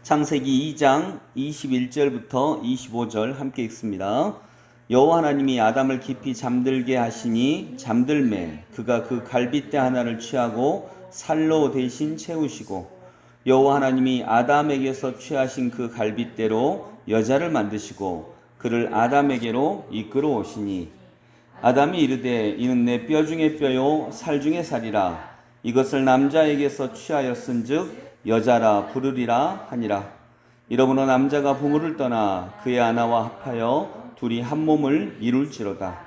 창세기 2장 21절부터 25절 함께 읽습니다. 여호와 하나님이 아담을 깊이 잠들게 하시니 잠들매 그가 그 갈빗대 하나를 취하고 살로 대신 채우시고 여호와 하나님이 아담에게서 취하신 그 갈빗대로 여자를 만드시고 그를 아담에게로 이끌어 오시니 아담이 이르되 이는 내 뼈 중에 뼈요 살 중에 살이라 이것을 남자에게서 취하였은즉 여자라 부르리라 하니라. 이러므로 남자가 부모를 떠나 그의 아내와 합하여 둘이 한 몸을 이룰지로다.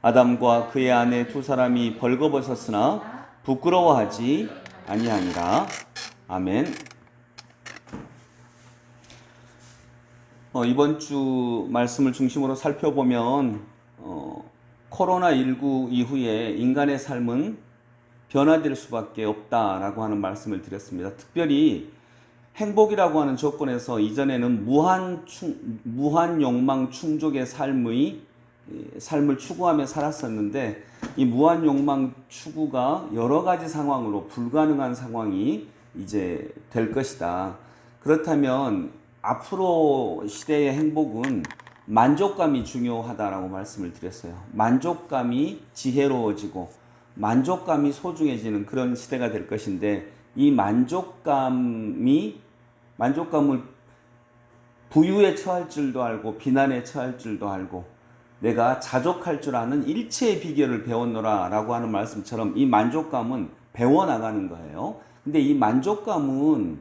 아담과 그의 아내 두 사람이 벌거벗었으나 부끄러워하지 아니하니라. 아멘. 이번 주 말씀을 중심으로 살펴보면 코로나19 이후에 인간의 삶은 변화될 수밖에 없다라고 하는 말씀을 드렸습니다. 특별히 행복이라고 하는 조건에서 이전에는 무한 욕망 충족의 삶을 추구하며 살았었는데 이 무한 욕망 추구가 여러 가지 상황으로 불가능한 상황이 이제 될 것이다. 그렇다면 앞으로 시대의 행복은 만족감이 중요하다라고 말씀을 드렸어요. 만족감이 지혜로워지고 만족감이 소중해지는 그런 시대가 될 것인데 이 만족감을 부유에 처할 줄도 알고 비난에 처할 줄도 알고 내가 자족할 줄 아는 일체의 비결을 배웠노라 라고 하는 말씀처럼 이 만족감은 배워나가는 거예요. 근데 이 만족감이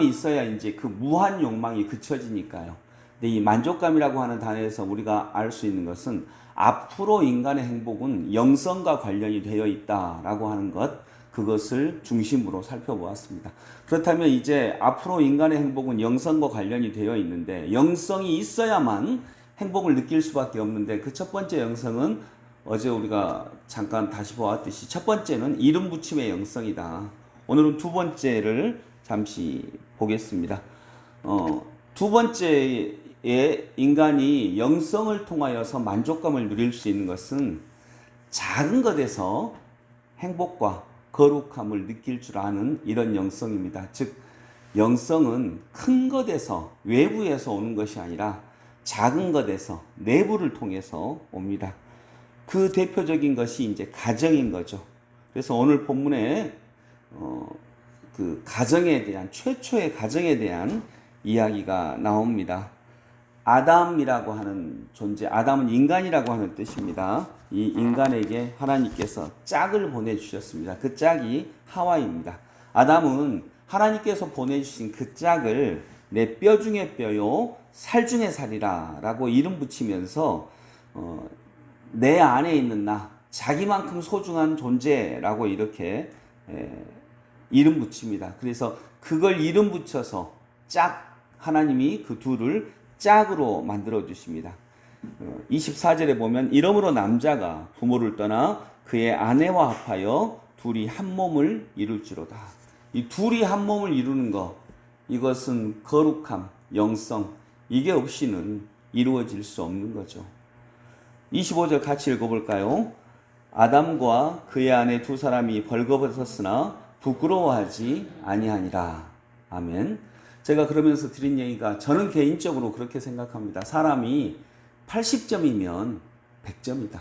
있어야 이제 그 무한 욕망이 그쳐지니까요. 근데 이 만족감이라고 하는 단어에서 우리가 알 수 있는 것은 앞으로 인간의 행복은 영성과 관련이 되어 있다라고 하는 그것을 중심으로 살펴보았습니다. 그렇다면 이제 앞으로 인간의 행복은 영성과 관련이 되어 있는데 영성이 있어야만 행복을 느낄 수밖에 없는데 그 첫 번째 영성은 어제 우리가 잠깐 다시 보았듯이 첫 번째는 이름 붙임의 영성이다. 오늘은 두 번째를 잠시 보겠습니다. 두 번째 인간이 영성을 통하여서 만족감을 누릴 수 있는 것은 작은 것에서 행복과 거룩함을 느낄 줄 아는 이런 영성입니다. 즉 영성은 큰 것에서 외부에서 오는 것이 아니라 작은 것에서 내부를 통해서 옵니다. 그 대표적인 것이 이제 가정인 거죠. 그래서 오늘 본문에 그 가정에 대한 최초의 가정에 대한 이야기가 나옵니다. 아담이라고 하는 존재, 아담은 인간이라고 하는 뜻입니다. 이 인간에게 하나님께서 짝을 보내주셨습니다. 그 짝이 하와입니다. 아담은 하나님께서 보내주신 그 짝을 내 뼈 중에 뼈요, 살 중에 살이라 라고 이름 붙이면서 내 안에 있는 나, 자기만큼 소중한 존재라고 이렇게 이름 붙입니다. 그래서 그걸 이름 붙여서 짝, 하나님이 그 둘을 짝으로 만들어 주십니다. 24절에 보면 이러므로 남자가 부모를 떠나 그의 아내와 합하여 둘이 한 몸을 이룰지로다. 이 둘이 한 몸을 이루는 것, 이것은 거룩함, 영성, 이게 없이는 이루어질 수 없는 거죠. 25절 같이 읽어볼까요? 아담과 그의 아내 두 사람이 벌거벗었으나 부끄러워하지 아니하니라. 아멘. 제가 그러면서 드린 얘기가 저는 개인적으로 그렇게 생각합니다. 사람이 80점이면 100점이다.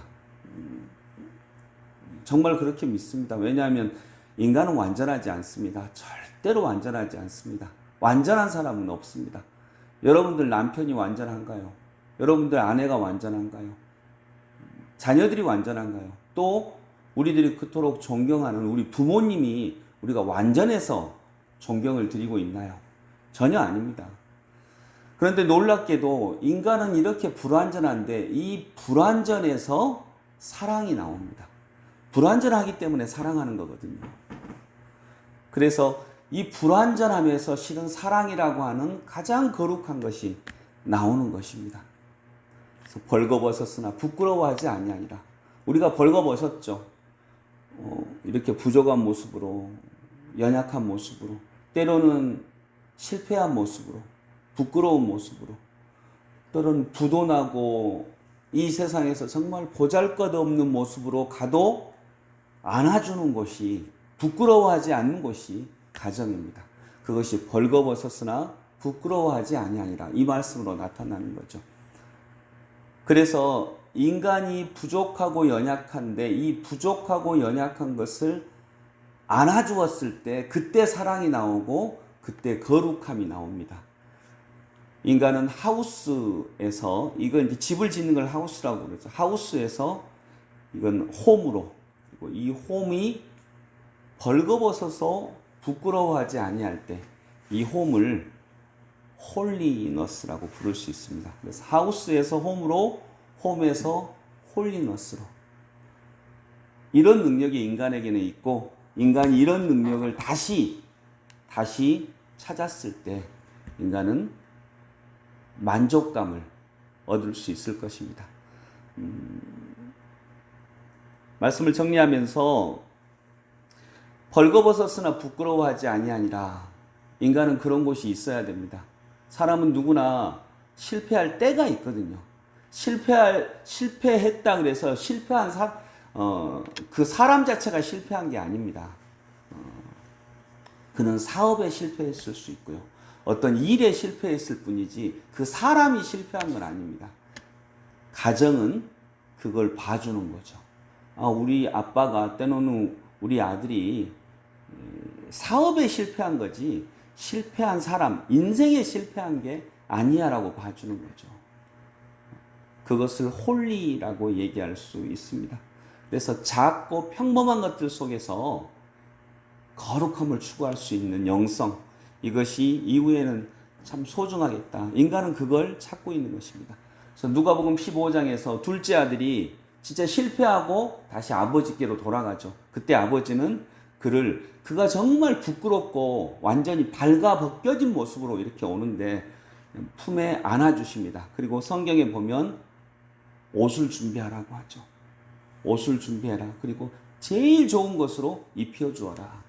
정말 그렇게 믿습니다. 왜냐하면 인간은 완전하지 않습니다. 절대로 완전하지 않습니다. 완전한 사람은 없습니다. 여러분들 남편이 완전한가요? 여러분들 아내가 완전한가요? 자녀들이 완전한가요? 또 우리들이 그토록 존경하는 우리 부모님이 우리가 완전해서 존경을 드리고 있나요? 전혀 아닙니다. 그런데 놀랍게도 인간은 이렇게 불완전한데 이 불완전에서 사랑이 나옵니다. 불완전하기 때문에 사랑하는 거거든요. 그래서 이 불완전함에서 실은 사랑이라고 하는 가장 거룩한 것이 나오는 것입니다. 그래서 벌거벗었으나 부끄러워하지 아니하니라. 우리가 벌거벗었죠. 이렇게 부족한 모습으로, 연약한 모습으로, 때로는 실패한 모습으로, 부끄러운 모습으로, 또는 부도나고 이 세상에서 정말 보잘것없는 모습으로 가도 안아주는 곳이, 부끄러워하지 않는 곳이 가정입니다. 그것이 벌거벗었으나 부끄러워하지 아니하니라. 이 말씀으로 나타나는 거죠. 그래서 인간이 부족하고 연약한데 이 부족하고 연약한 것을 안아주었을 때 그때 사랑이 나오고 그때 거룩함이 나옵니다. 인간은 하우스에서, 이건 이제 집을 짓는 걸 하우스라고 그러죠. 하우스에서 이건 홈으로, 그리고 이 홈이 벌거벗어서 부끄러워하지 아니할 때 이 홈을 홀리너스라고 부를 수 있습니다. 그래서 하우스에서 홈으로, 홈에서 홀리너스로. 이런 능력이 인간에게는 있고, 인간이 이런 능력을 다시 찾았을 때 인간은 만족감을 얻을 수 있을 것입니다. 말씀을 정리하면서 벌거벗었으나 부끄러워하지 아니하니라. 인간은 그런 곳이 있어야 됩니다. 사람은 누구나 실패할 때가 있거든요. 실패했다 그래서 실패한 그 사람 자체가 실패한 게 아닙니다. 그는 사업에 실패했을 수 있고요. 어떤 일에 실패했을 뿐이지 그 사람이 실패한 건 아닙니다. 가정은 그걸 봐주는 거죠. 우리 아빠가 때로는 우리 아들이 사업에 실패한 거지 실패한 사람, 인생에 실패한 게 아니야 라고 봐주는 거죠. 그것을 홀리라고 얘기할 수 있습니다. 그래서 작고 평범한 것들 속에서 거룩함을 추구할 수 있는 영성, 이것이 이후에는 참 소중하겠다. 인간은 그걸 찾고 있는 것입니다. 그래서 누가복음 15장에서 둘째 아들이 진짜 실패하고 다시 아버지께로 돌아가죠. 그때 아버지는 그가 정말 부끄럽고 완전히 발가벗겨진 모습으로 이렇게 오는데 품에 안아주십니다. 그리고 성경에 보면 옷을 준비하라고 하죠. 옷을 준비해라. 그리고 제일 좋은 것으로 입혀주어라.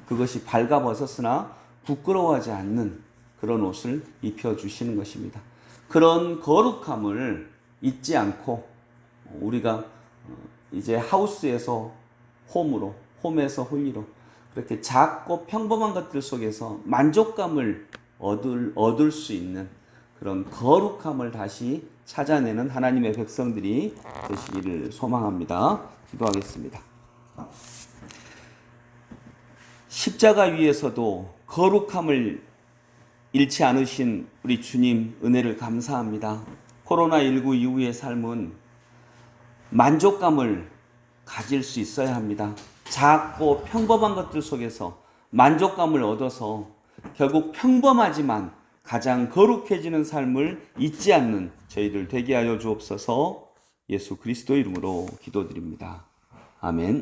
그것이 발가벗었으나 부끄러워하지 않는 그런 옷을 입혀주시는 것입니다. 그런 거룩함을 잊지 않고 우리가 이제 하우스에서 홈으로, 홈에서 홀리로 그렇게 작고 평범한 것들 속에서 만족감을 얻을 수 있는 그런 거룩함을 다시 찾아내는 하나님의 백성들이 되시기를 소망합니다. 기도하겠습니다. 십자가 위에서도 거룩함을 잃지 않으신 우리 주님 은혜를 감사합니다. 코로나19 이후의 삶은 만족감을 가질 수 있어야 합니다. 작고 평범한 것들 속에서 만족감을 얻어서 결국 평범하지만 가장 거룩해지는 삶을 잊지 않는 저희들 되게 하여 주옵소서. 예수 그리스도 이름으로 기도드립니다. 아멘.